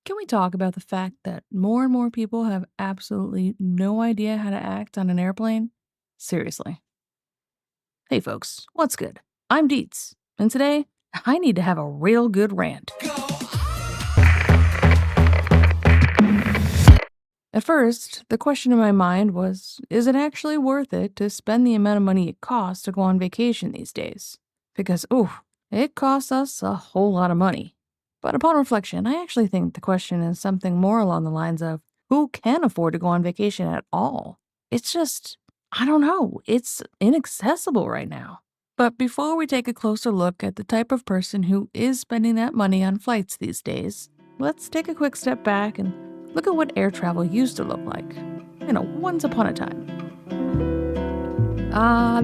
Can we talk about the fact that more and more people have absolutely no idea how to act on an airplane? Seriously. Hey folks, what's good? I'm Dietz, and today I need to have a real good rant. At first, the question in my mind was, is it actually worth it to spend the amount of money it costs to go on vacation these days? Because, it costs us a whole lot of money. But upon reflection, I actually think the question is something more along the lines of, who can afford to go on vacation at all? It's just, I don't know, it's inaccessible right now. But before we take a closer look at the type of person who is spending that money on flights these days, let's take a quick step back and look at what air travel used to look like. Once upon a time.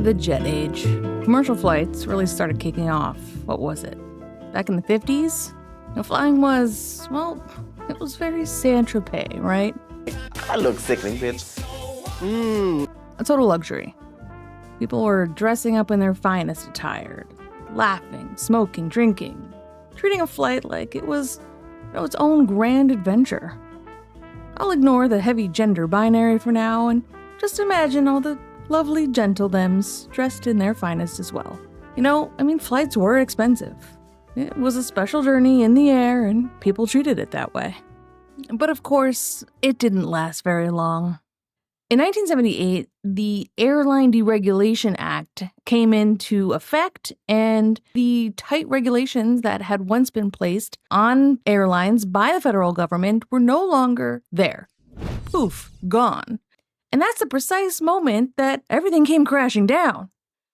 The jet age. Commercial flights really started kicking off, what was it? Back in the 50s? Flying was, well, it was very Saint-Tropez, right? I look sickening, bitch. A total luxury. People were dressing up in their finest attire, laughing, smoking, drinking, treating a flight like it was, its own grand adventure. I'll ignore the heavy gender binary for now and just imagine all the lovely gentle thems dressed in their finest as well. Flights were expensive. It was a special journey in the air and people treated it that way. But of course, it didn't last very long. In 1978, the Airline Deregulation Act came into effect, and the tight regulations that had once been placed on airlines by the federal government were no longer there. Poof, gone. And that's the precise moment that everything came crashing down.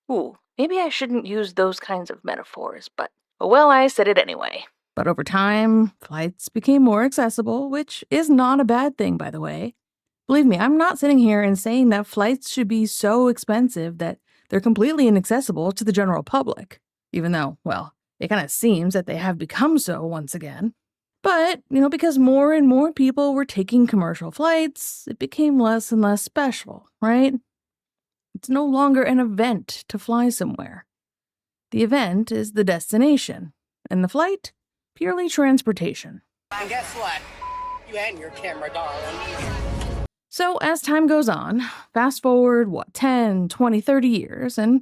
Maybe I shouldn't use those kinds of metaphors, but I said it anyway. But over time, flights became more accessible, which is not a bad thing, by the way. Believe me, I'm not sitting here and saying that flights should be so expensive that they're completely inaccessible to the general public, even though, it kind of seems that they have become so once again. But, because more and more people were taking commercial flights, it became less and less special, right? It's no longer an event to fly somewhere. The event is the destination, and the flight, purely transportation. And guess what? You and your camera, darling. So as time goes on, fast forward, 10, 20, 30 years, and,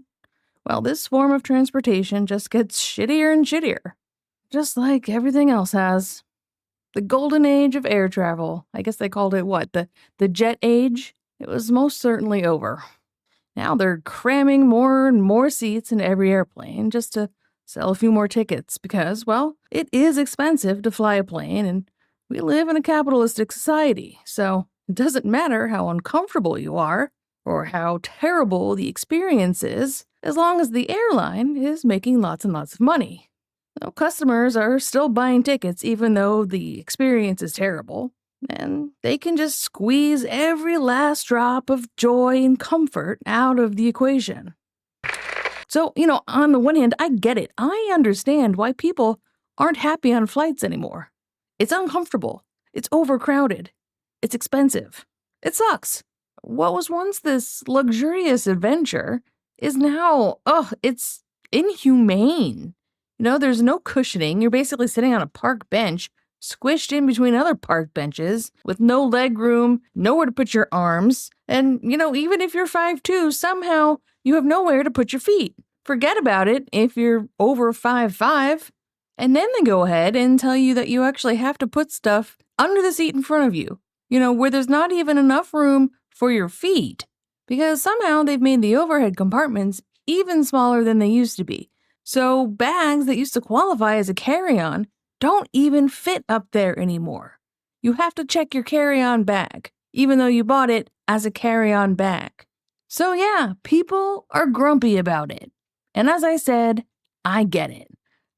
this form of transportation just gets shittier and shittier. Just like everything else has. The golden age of air travel, I guess they called it the jet age? It was most certainly over. Now they're cramming more and more seats into every airplane just to sell a few more tickets because, it is expensive to fly a plane and we live in a capitalistic society, so it doesn't matter how uncomfortable you are or how terrible the experience is, as long as the airline is making lots and lots of money. So customers are still buying tickets even though the experience is terrible, and they can just squeeze every last drop of joy and comfort out of the equation. So, on the one hand, I get it. I understand why people aren't happy on flights anymore. It's uncomfortable. It's overcrowded. It's expensive. It sucks. What was once this luxurious adventure is now, it's inhumane. There's no cushioning. You're basically sitting on a park bench, squished in between other park benches, with no leg room, nowhere to put your arms, and, even if you're 5'2", somehow you have nowhere to put your feet. Forget about it if you're over 5'5". And then they go ahead and tell you that you actually have to put stuff under the seat in front of you, where there's not even enough room for your feet, because somehow they've made the overhead compartments even smaller than they used to be. So bags that used to qualify as a carry-on don't even fit up there anymore. You have to check your carry-on bag, even though you bought it as a carry-on bag. So yeah, people are grumpy about it. And as I said, I get it.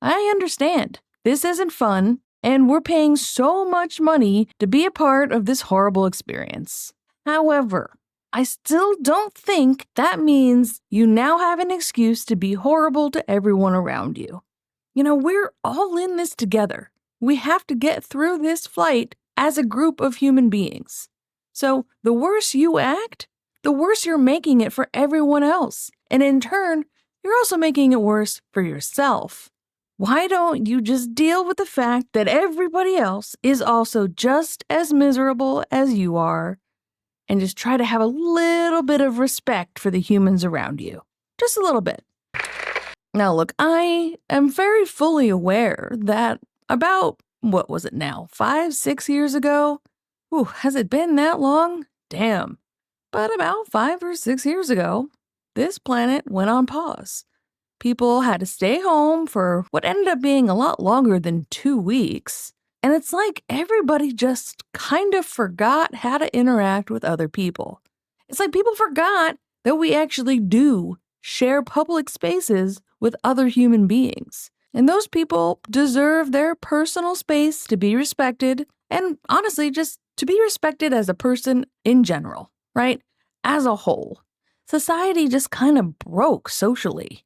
I understand. This isn't fun, and we're paying so much money to be a part of this horrible experience. However, I still don't think that means you now have an excuse to be horrible to everyone around you. We're all in this together. We have to get through this flight as a group of human beings. So the worse you act, the worse you're making it for everyone else. And in turn, you're also making it worse for yourself. Why don't you just deal with the fact that everybody else is also just as miserable as you are, and just try to have a little bit of respect for the humans around you? Just a little bit. Now, look, I am very fully aware that about, what was it now, 5, 6 years ago? Ooh, has it been that long? Damn. But about 5 or 6 years ago, this planet went on pause. People had to stay home for what ended up being a lot longer than 2 weeks. And it's like everybody just kind of forgot how to interact with other people. It's like people forgot that we actually do share public spaces with other human beings. And those people deserve their personal space to be respected, and honestly, just to be respected as a person in general, right? As a whole. Society just kind of broke socially.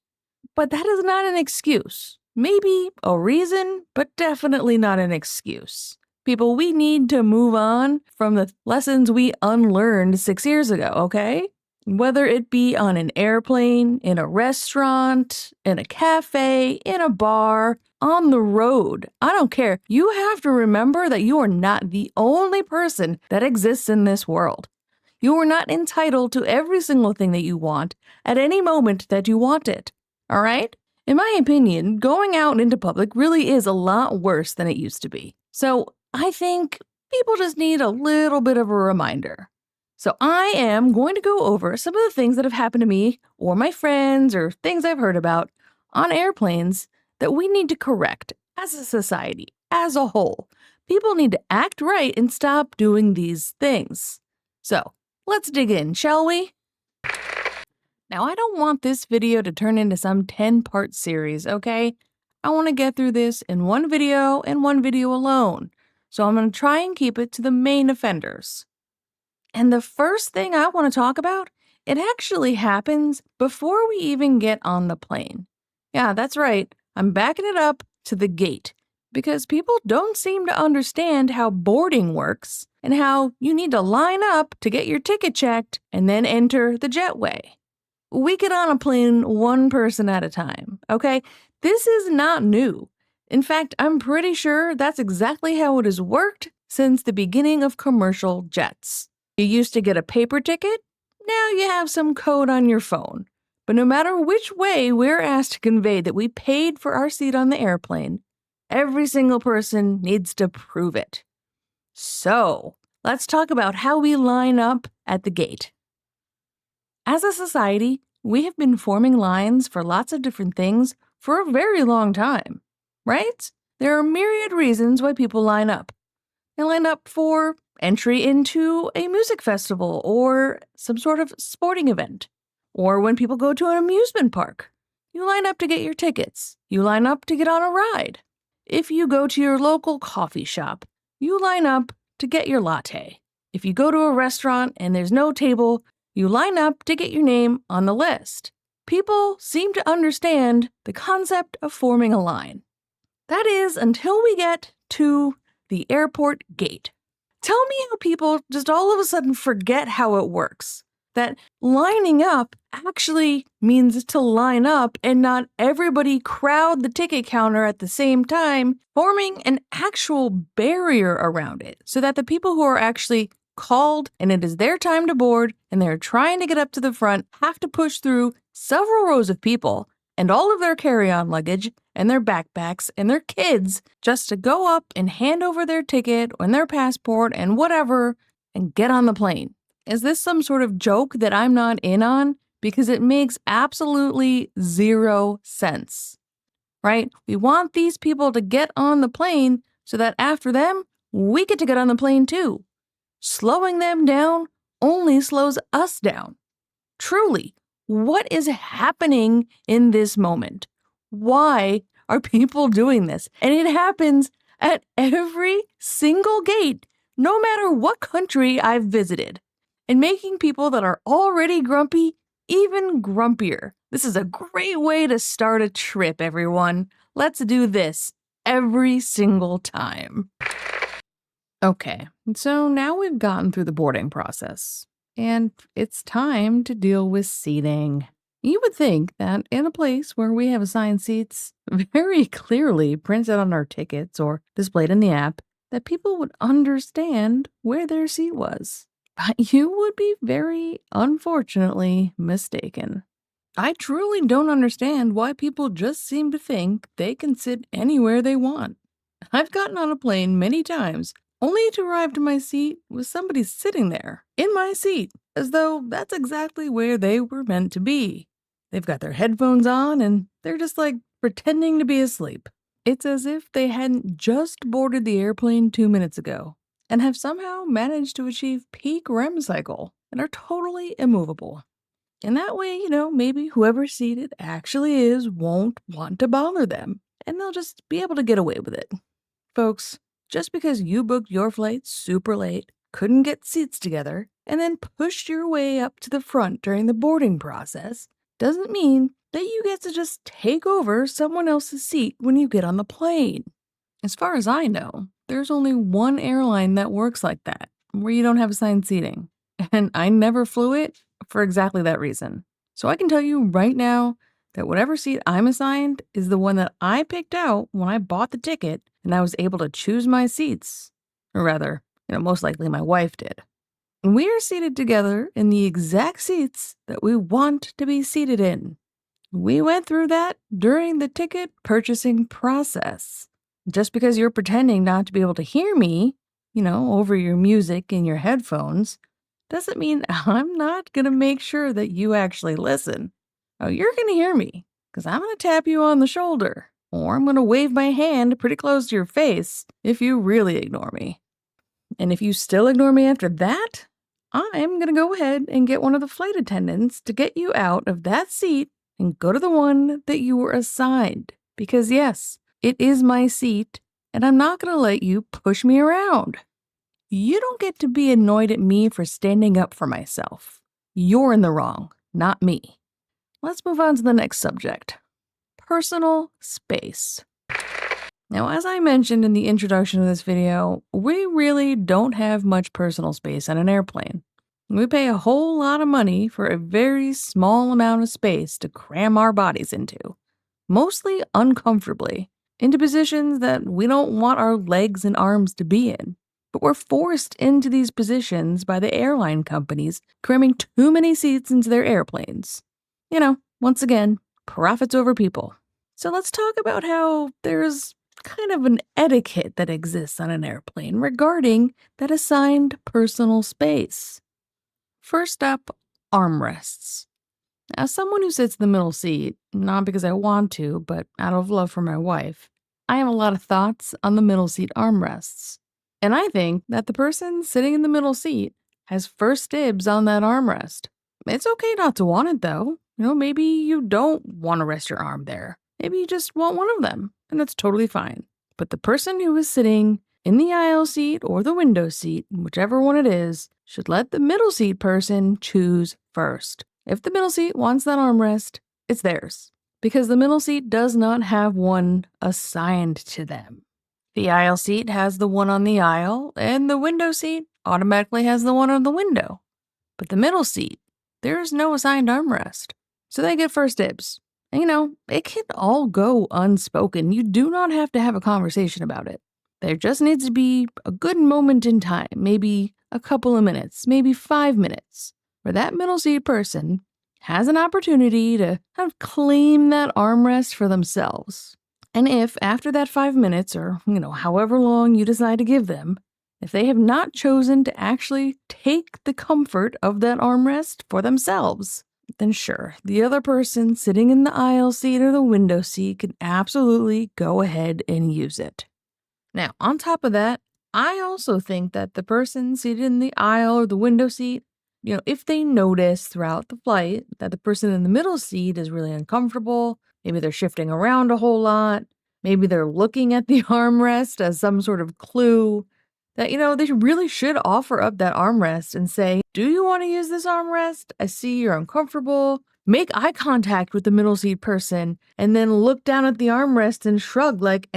But that is not an excuse. Maybe a reason, but definitely not an excuse. People, we need to move on from the lessons we unlearned 6 years ago, okay? Whether it be on an airplane, in a restaurant, in a cafe, in a bar, on the road, I don't care. You have to remember that you are not the only person that exists in this world. You are not entitled to every single thing that you want at any moment that you want it. All right? In my opinion, going out into public really is a lot worse than it used to be. So I think people just need a little bit of a reminder. So I am going to go over some of the things that have happened to me or my friends or things I've heard about on airplanes that we need to correct as a society, as a whole. People need to act right and stop doing these things. So let's dig in, shall we? Now, I don't want this video to turn into some 10-part series, okay? I want to get through this in one video and one video alone. So I'm going to try and keep it to the main offenders. And the first thing I want to talk about, it actually happens before we even get on the plane. Yeah, that's right. I'm backing it up to the gate because people don't seem to understand how boarding works and how you need to line up to get your ticket checked and then enter the jetway. We get on a plane one person at a time, okay? This is not new. In fact, I'm pretty sure that's exactly how it has worked since the beginning of commercial jets. You used to get a paper ticket, now you have some code on your phone. But no matter which way we're asked to convey that we paid for our seat on the airplane, every single person needs to prove it. So, let's talk about how we line up at the gate. As a society, we have been forming lines for lots of different things for a very long time, right? There are myriad reasons why people line up. They line up for entry into a music festival or some sort of sporting event. Or when people go to an amusement park, you line up to get your tickets. You line up to get on a ride. If you go to your local coffee shop, you line up to get your latte. If you go to a restaurant and there's no table, you line up to get your name on the list. People seem to understand the concept of forming a line. That is until we get to the airport gate. Tell me how people just all of a sudden forget how it works. That lining up actually means to line up and not everybody crowd the ticket counter at the same time, forming an actual barrier around it so that the people who are actually called and it is their time to board and they're trying to get up to the front have to push through several rows of people and all of their carry-on luggage and their backpacks and their kids just to go up and hand over their ticket and their passport and whatever and get on the plane. Is this some sort of joke that I'm not in on? Because it makes absolutely zero sense, right? We want these people to get on the plane so that after them, we get to get on the plane too. Slowing them down only slows us down. Truly, what is happening in this moment? Why are people doing this? And it happens at every single gate, no matter what country I've visited, and making people that are already grumpy even grumpier. This is a great way to start a trip, everyone. Let's do this every single time. Okay, so now we've gotten through the boarding process, and it's time to deal with seating. You would think that in a place where we have assigned seats very clearly printed on our tickets or displayed in the app, that people would understand where their seat was. But you would be very, unfortunately, mistaken. I truly don't understand why people just seem to think they can sit anywhere they want. I've gotten on a plane many times only to arrive to my seat with somebody sitting there, in my seat, as though that's exactly where they were meant to be. They've got their headphones on and they're just like pretending to be asleep. It's as if they hadn't just boarded the airplane 2 minutes ago and have somehow managed to achieve peak REM cycle and are totally immovable. And that way, maybe whoever's seated actually is won't want to bother them, and they'll just be able to get away with it. Folks, just because you booked your flight super late, couldn't get seats together, and then pushed your way up to the front during the boarding process, doesn't mean that you get to just take over someone else's seat when you get on the plane. As far as I know, there's only one airline that works like that, where you don't have assigned seating. And I never flew it for exactly that reason. So I can tell you right now that whatever seat I'm assigned is the one that I picked out when I bought the ticket and I was able to choose my seats. Or rather, most likely my wife did. And we are seated together in the exact seats that we want to be seated in. We went through that during the ticket purchasing process. Just because you're pretending not to be able to hear me, over your music in your headphones, doesn't mean I'm not going to make sure that you actually listen. Oh, you're going to hear me, because I'm going to tap you on the shoulder, or I'm going to wave my hand pretty close to your face if you really ignore me. And if you still ignore me after that, I'm going to go ahead and get one of the flight attendants to get you out of that seat and go to the one that you were assigned. Because yes, it is my seat, and I'm not going to let you push me around. You don't get to be annoyed at me for standing up for myself. You're in the wrong, not me. Let's move on to the next subject. Personal space. Now, as I mentioned in the introduction of this video, we really don't have much personal space on an airplane. We pay a whole lot of money for a very small amount of space to cram our bodies into, mostly uncomfortably, into positions that we don't want our legs and arms to be in. But we're forced into these positions by the airline companies cramming too many seats into their airplanes. Once again, profits over people. So let's talk about how there's kind of an etiquette that exists on an airplane regarding that assigned personal space. First up, armrests. As someone who sits in the middle seat, not because I want to, but out of love for my wife, I have a lot of thoughts on the middle seat armrests. And I think that the person sitting in the middle seat has first dibs on that armrest. It's okay not to want it though. Maybe you don't want to rest your arm there. Maybe you just want one of them, and that's totally fine. But the person who is sitting in the aisle seat or the window seat, whichever one it is, should let the middle seat person choose first. If the middle seat wants that armrest, it's theirs, because the middle seat does not have one assigned to them. The aisle seat has the one on the aisle, and the window seat automatically has the one on the window. But the middle seat, there is no assigned armrest, so they get first dibs. And it can all go unspoken. You do not have to have a conversation about it. There just needs to be a good moment in time, maybe a couple of minutes, maybe 5 minutes, where that middle seat person has an opportunity to kind of claim that armrest for themselves. And if after that 5 minutes, or however long you decide to give them, if they have not chosen to actually take the comfort of that armrest for themselves, then sure, the other person sitting in the aisle seat or the window seat can absolutely go ahead and use it. Now, on top of that, I also think that the person seated in the aisle or the window seat, if they notice throughout the flight that the person in the middle seat is really uncomfortable, maybe they're shifting around a whole lot, maybe they're looking at the armrest as some sort of clue, that, they really should offer up that armrest and say, do you want to use this armrest? I see you're uncomfortable. Make eye contact with the middle seat person and then look down at the armrest and shrug like,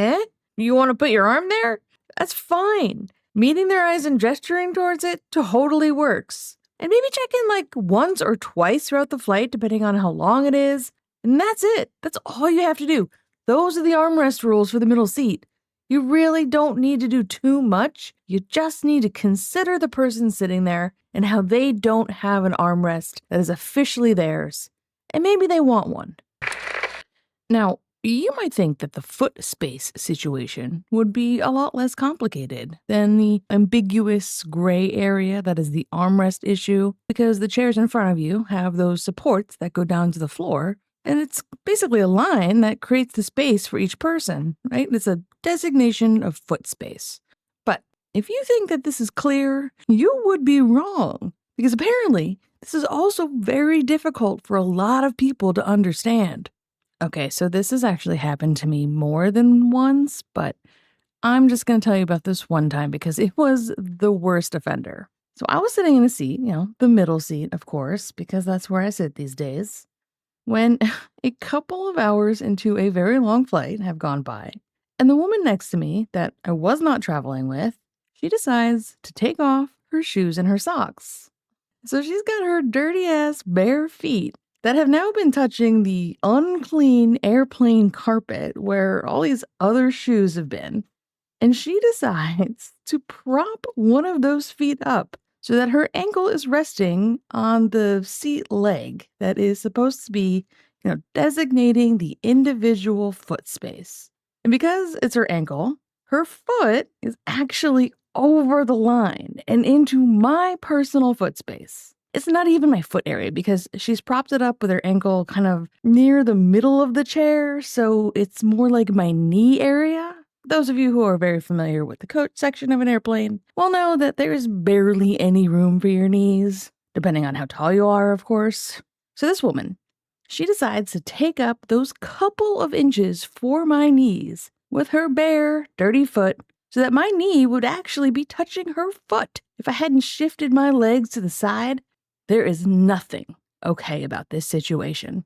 you want to put your arm there? That's fine. Meeting their eyes and gesturing towards it totally works. And maybe check in like once or twice throughout the flight, depending on how long it is. And that's it. That's all you have to do. Those are the armrest rules for the middle seat. You really don't need to do too much. You just need to consider the person sitting there and how they don't have an armrest that is officially theirs. And maybe they want one. Now, you might think that the foot space situation would be a lot less complicated than the ambiguous gray area that is the armrest issue, because the chairs in front of you have those supports that go down to the floor, and it's basically a line that creates the space for each person, right? It's a designation of foot space. But if you think that this is clear, you would be wrong, because apparently this is also very difficult for a lot of people to understand. Okay, so this has actually happened to me more than once, but I'm just going to tell you about this one time because it was the worst offender. So I was sitting in a seat, the middle seat, of course, because that's where I sit these days, when a couple of hours into a very long flight have gone by, and the woman next to me that I was not traveling with, she decides to take off her shoes and her socks. So she's got her dirty ass bare feet that have now been touching the unclean airplane carpet where all these other shoes have been. And she decides to prop one of those feet up so that her ankle is resting on the seat leg that is supposed to be, designating the individual foot space. And because it's her ankle, her foot is actually over the line and into my personal foot space. It's not even my foot area because she's propped it up with her ankle kind of near the middle of the chair, so it's more like my knee area. Those of you who are very familiar with the coach section of an airplane will know that there is barely any room for your knees, depending on how tall you are, of course. So this woman, she decides to take up those couple of inches for my knees with her bare, dirty foot so that my knee would actually be touching her foot. If I hadn't shifted my legs to the side, there is nothing okay about this situation.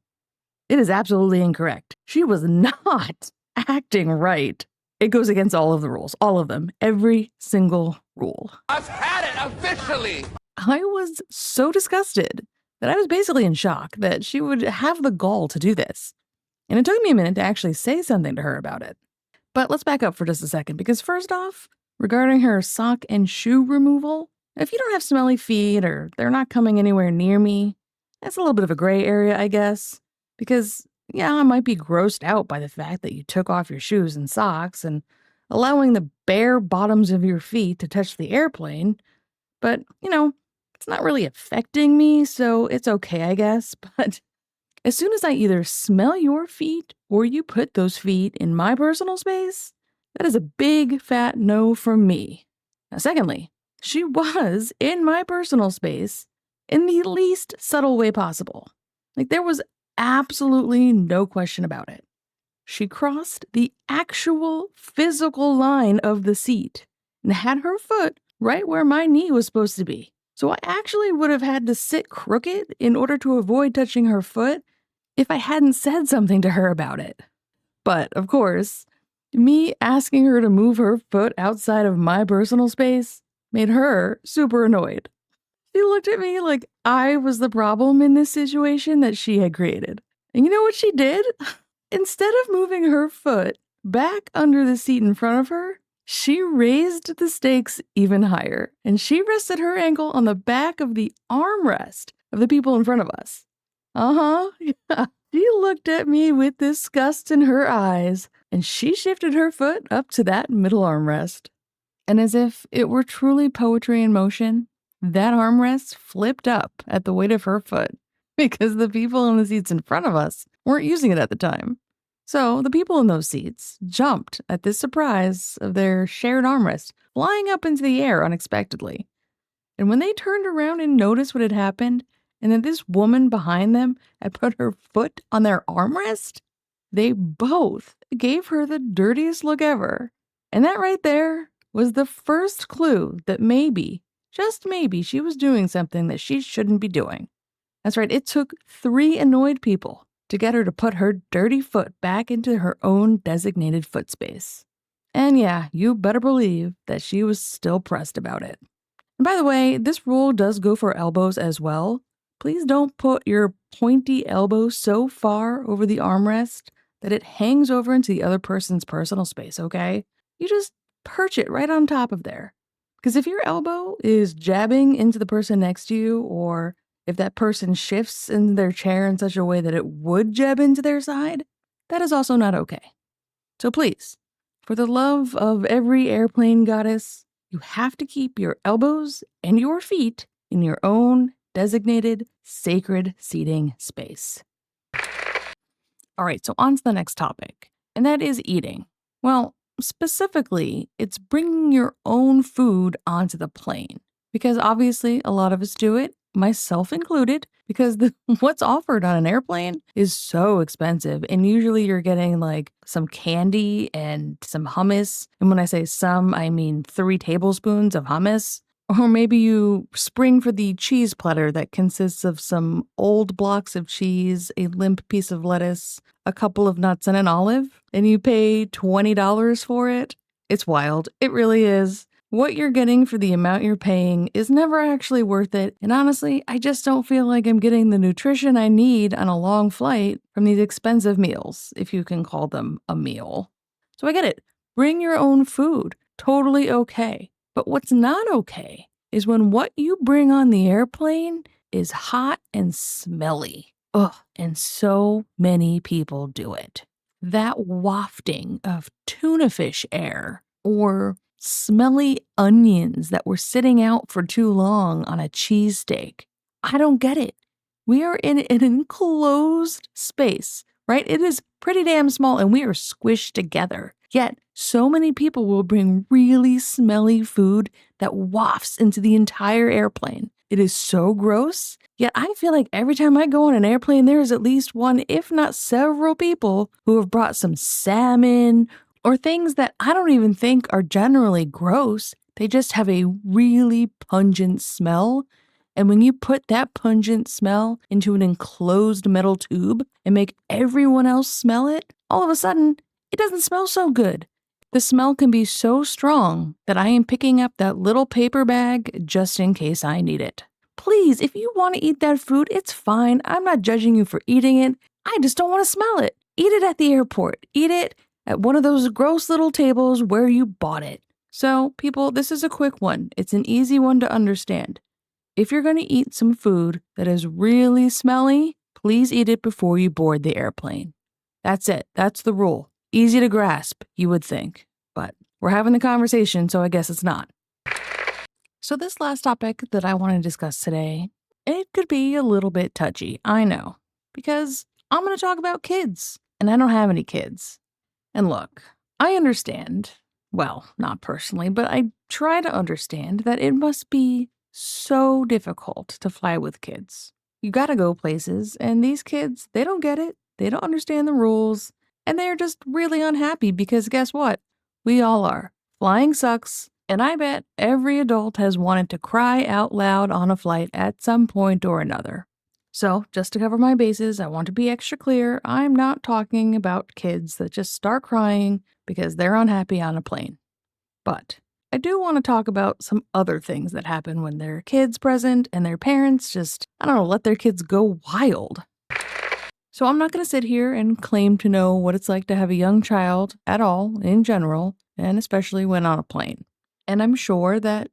It is absolutely incorrect. She was not acting right. It goes against all of the rules, all of them, every single rule. I've had it officially. I was so disgusted that I was basically in shock that she would have the gall to do this. And it took me a minute to actually say something to her about it. But let's back up for just a second, because first off, regarding her sock and shoe removal, if you don't have smelly feet or they're not coming anywhere near me, that's a little bit of a gray area, I guess. Because, I might be grossed out by the fact that you took off your shoes and socks and allowing the bare bottoms of your feet to touch the airplane. But, it's not really affecting me, so it's okay, I guess. But as soon as I either smell your feet or you put those feet in my personal space, that is a big fat no from me. Now, secondly, she was in my personal space in the least subtle way possible. Like, there was absolutely no question about it. She crossed the actual physical line of the seat and had her foot right where my knee was supposed to be. So I actually would have had to sit crooked in order to avoid touching her foot if I hadn't said something to her about it. But, of course, me asking her to move her foot outside of my personal space made her super annoyed. She looked at me like I was the problem in this situation that she had created. And you know what she did? Instead of moving her foot back under the seat in front of her, she raised the stakes even higher, and she rested her ankle on the back of the armrest of the people in front of us. Yeah. She looked at me with disgust in her eyes, and she shifted her foot up to that middle armrest. And as if it were truly poetry in motion, that armrest flipped up at the weight of her foot because the people in the seats in front of us weren't using it at the time. So the people in those seats jumped at this surprise of their shared armrest flying up into the air unexpectedly. And when they turned around and noticed what had happened, and that this woman behind them had put her foot on their armrest, they both gave her the dirtiest look ever. And that right there was the first clue that maybe, just maybe, she was doing something that she shouldn't be doing. That's right, it took 3 annoyed people to get her to put her dirty foot back into her own designated foot space. And yeah, you better believe that she was still pressed about it. And by the way, this rule does go for elbows as well. Please don't put your pointy elbow so far over the armrest that it hangs over into the other person's personal space, okay? You just perch it right on top of there. Because if your elbow is jabbing into the person next to you, or if that person shifts in their chair in such a way that it would jab into their side, that is also not okay. So please, for the love of every airplane goddess, you have to keep your elbows and your feet in your own designated sacred seating space. All right, so on to the next topic, and that is eating. Well, specifically, it's bringing your own food onto the plane, because obviously a lot of us do it, myself included, because what's offered on an airplane is so expensive. And usually you're getting like some candy and some hummus. And when I say some, I mean 3 tablespoons of hummus. Or maybe you spring for the cheese platter that consists of some old blocks of cheese, a limp piece of lettuce, a couple of nuts, and an olive, and you pay $20 for it. It's wild. It really is. What you're getting for the amount you're paying is never actually worth it. And honestly, I just don't feel like I'm getting the nutrition I need on a long flight from these expensive meals, if you can call them a meal. So I get it. Bring your own food. Totally okay. But what's not okay is when what you bring on the airplane is hot and smelly. Ugh, and so many people do it. That wafting of tuna fish air or smelly onions that were sitting out for too long on a cheesesteak. I don't get it. We are in an enclosed space, right? It is pretty damn small and we are squished together. Yet, so many people will bring really smelly food that wafts into the entire airplane. It is so gross. Yet I feel like every time I go on an airplane, there is at least one, if not several people who have brought some salmon or things that I don't even think are generally gross. They just have a really pungent smell. And when you put that pungent smell into an enclosed metal tube and make everyone else smell it, all of a sudden, it doesn't smell so good. The smell can be so strong that I am picking up that little paper bag just in case I need it. Please, if you want to eat that food, it's fine. I'm not judging you for eating it. I just don't want to smell it. Eat it at the airport. Eat it at one of those gross little tables where you bought it. So, people, this is a quick one. It's an easy one to understand. If you're going to eat some food that is really smelly, please eat it before you board the airplane. That's it. That's the rule. Easy to grasp, you would think. But we're having the conversation, so I guess it's not. So this last topic that I want to discuss today, it could be a little bit touchy, I know. Because I'm going to talk about kids, and I don't have any kids. And look, I understand, well, not personally, but I try to understand that it must be so difficult to fly with kids. You gotta go places, and these kids, they don't get it. They don't understand the rules, and they're just really unhappy because guess what? We all are. Flying sucks, and I bet every adult has wanted to cry out loud on a flight at some point or another. So, just to cover my bases, I want to be extra clear. I'm not talking about kids that just start crying because they're unhappy on a plane. But I do want to talk about some other things that happen when there are kids present and their parents just, I don't know, let their kids go wild. So I'm not going to sit here and claim to know what it's like to have a young child at all, in general, and especially when on a plane. And I'm sure that,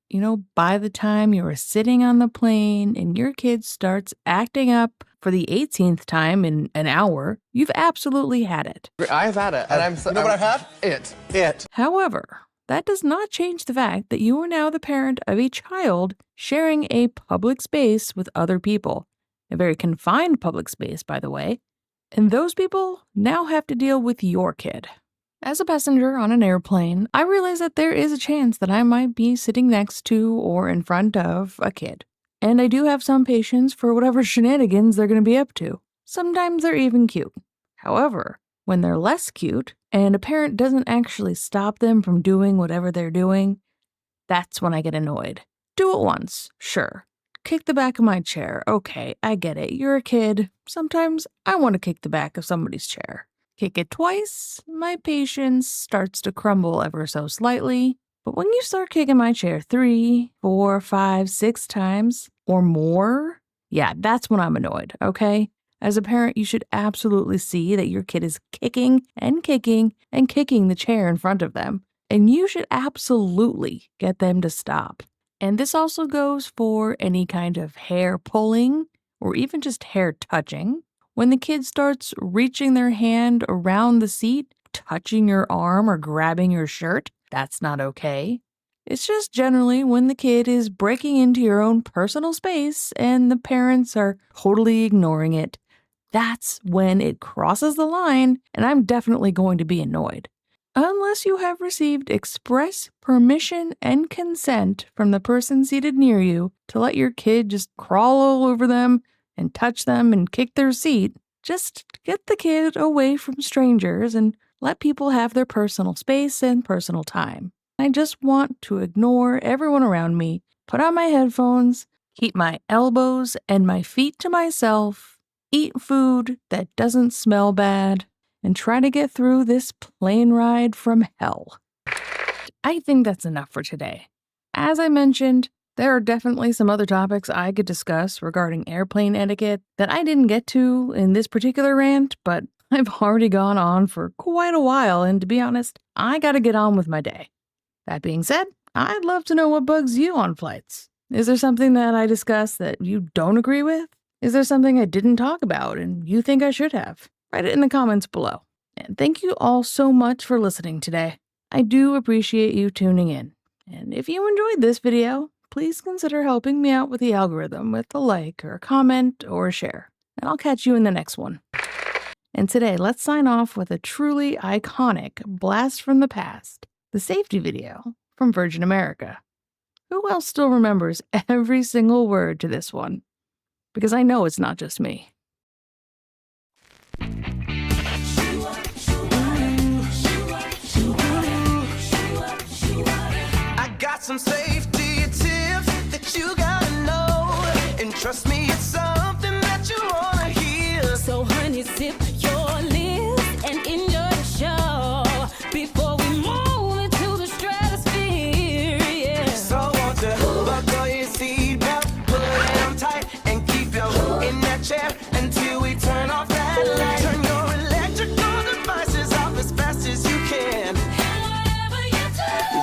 by the time you're sitting on the plane and your kid starts acting up for the 18th time in an hour, you've absolutely had it. I've had it, and You know what I've had? It. However, that does not change the fact that you are now the parent of a child sharing a public space with other people. A very confined public space, by the way. And those people now have to deal with your kid. As a passenger on an airplane, I realize that there is a chance that I might be sitting next to or in front of a kid. And I do have some patience for whatever shenanigans they're going to be up to. Sometimes they're even cute. However, when they're less cute and a parent doesn't actually stop them from doing whatever they're doing, that's when I get annoyed. Do it once, sure. Kick the back of my chair. Okay, I get it. You're a kid. Sometimes I want to kick the back of somebody's chair. Kick it twice, my patience starts to crumble ever so slightly. But when you start kicking my chair 3, 4, 5, 6 times or more, yeah, that's when I'm annoyed, okay? As a parent, you should absolutely see that your kid is kicking and kicking and kicking the chair in front of them. And you should absolutely get them to stop. And this also goes for any kind of hair pulling or even just hair touching. When the kid starts reaching their hand around the seat, touching your arm or grabbing your shirt, that's not okay. It's just generally when the kid is breaking into your own personal space and the parents are totally ignoring it. That's when it crosses the line, and I'm definitely going to be annoyed. Unless you have received express permission and consent from the person seated near you to let your kid just crawl all over them and touch them and kick their seat, just get the kid away from strangers and let people have their personal space and personal time. I just want to ignore everyone around me, put on my headphones, keep my elbows and my feet to myself, eat food that doesn't smell bad, and try to get through this plane ride from hell. I think that's enough for today. As I mentioned, there are definitely some other topics I could discuss regarding airplane etiquette that I didn't get to in this particular rant, but I've already gone on for quite a while, and to be honest, I gotta get on with my day. That being said, I'd love to know what bugs you on flights. Is there something that I discussed that you don't agree with? Is there something I didn't talk about and you think I should have? Write it in the comments below. And thank you all so much for listening today. I do appreciate you tuning in. And if you enjoyed this video, please consider helping me out with the algorithm with a like or a comment or a share. And I'll catch you in the next one. And today, let's sign off with a truly iconic blast from the past, the safety video from Virgin America. Who else still remembers every single word to this one? Because I know it's not just me. I got some safety tips that you gotta know, and trust me, it's something that you wanna hear. So honey, sip your lips and enjoy the show before we move into the stratosphere, yeah. So won't you buckle your seatbelt, put it on tight, and keep your in that chair until we turn off that light. Turn your electrical devices off as fast as you can.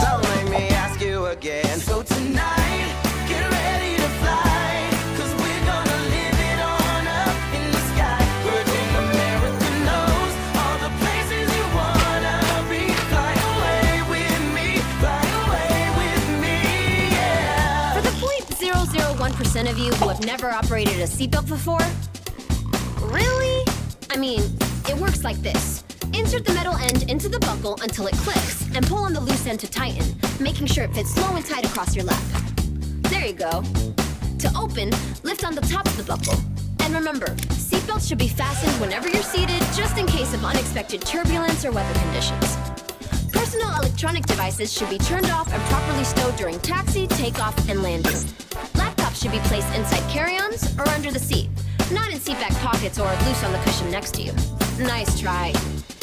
Don't make me ask you again. So tonight, get ready to fly, 'cause we're gonna live it on up in the sky. Virgin America knows all the places you wanna be. Fly away with me, yeah. For the 0.001% of you who have never operated a seatbelt before, really? I mean, it works like this. Insert the metal end into the buckle until it clicks, and pull on the loose end to tighten, making sure it fits low and tight across your lap. There you go. To open, lift on the top of the buckle. And remember, seatbelts should be fastened whenever you're seated, just in case of unexpected turbulence or weather conditions. Personal electronic devices should be turned off and properly stowed during taxi, takeoff, and landing. Laptops should be placed inside carry-ons or under the seat, not in seat back pockets or loose on the cushion next to you. Nice try.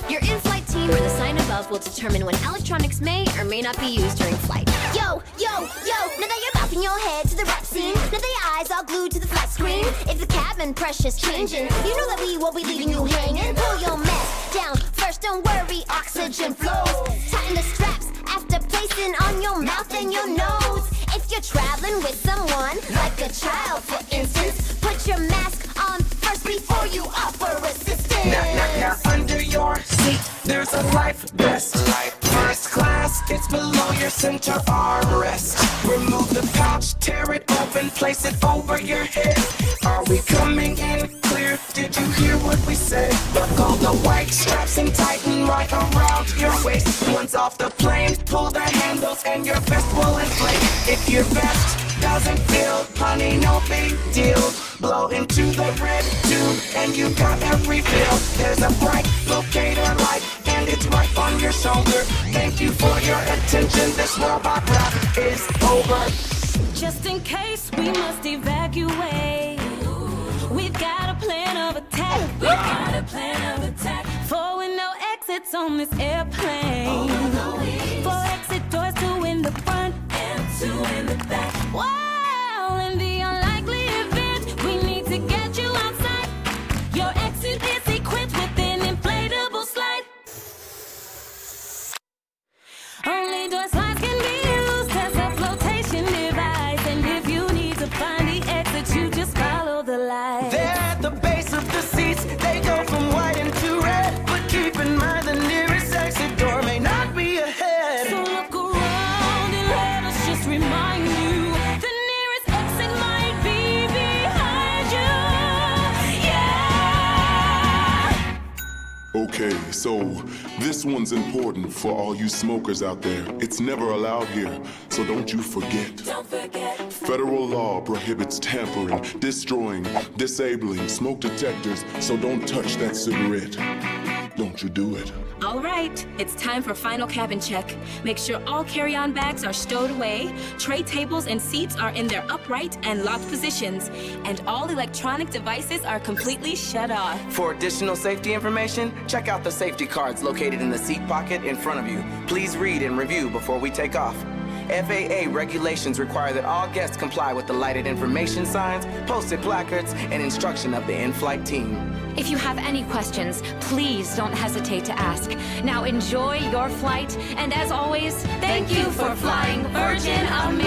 Your in-flight team or the sign above will determine when electronics may or may not be used during flight. Yo, yo, yo, now that you're bopping your head to the rap scene, now that your eyes all glued to the flat screen, if the cabin pressure's changing, you know that we won't be leaving you hanging. Pull your mask down first, don't worry, oxygen flows. Tighten the straps after placing on your mouth and your nose. If you're traveling with someone, like a child for instance, put your mask on first before you offer assistance. Now, under your seat, there's a life vest. First class, it's below your center armrest. Remove the pouch, tear it open, place it over your head. Are we coming in clear? Did you hear what we said? Buckle the white straps and tighten right around your waist. Once off the plane, pull the handles and your vest will inflate. If your vest doesn't fill, honey, no big deal. Blow into the red tube and you got a refill. There's a bright locator light and it's right on your shoulder. Thank you for your attention. This robot rap is over. Just in case we must evacuate, we've got a plan of attack. We've got a plan of attack. For with no exits on this airplane. For exit doors to in the two in the back. Well, in the unlikely event, we need to get you outside. Your exit is equipped with an inflatable slide. Only door slides can be used as a flotation device. And if you need to find the exit, you just follow the light. They're at the base of the seats. They go from white into red. But keep in mind the nearest exit door may not be ahead. So look around and let us just remind you, the nearest exit might be behind you. Yeah! Okay, so this one's important for all you smokers out there. It's never allowed here, so don't you forget. Don't forget. Federal law prohibits tampering, destroying, disabling smoke detectors, so don't touch that cigarette. Don't you do it. All right, it's time for final cabin check. Make sure all carry-on bags are stowed away, tray tables and seats are in their upright and locked positions, and all electronic devices are completely shut off. For additional safety information, check out the safety cards located in the seat pocket in front of you. Please read and review before we take off. FAA regulations require that all guests comply with the lighted information signs, posted placards, and instruction of the in-flight team. If you have any questions, please don't hesitate to ask. Now enjoy your flight, and as always, thank you for flying Virgin America.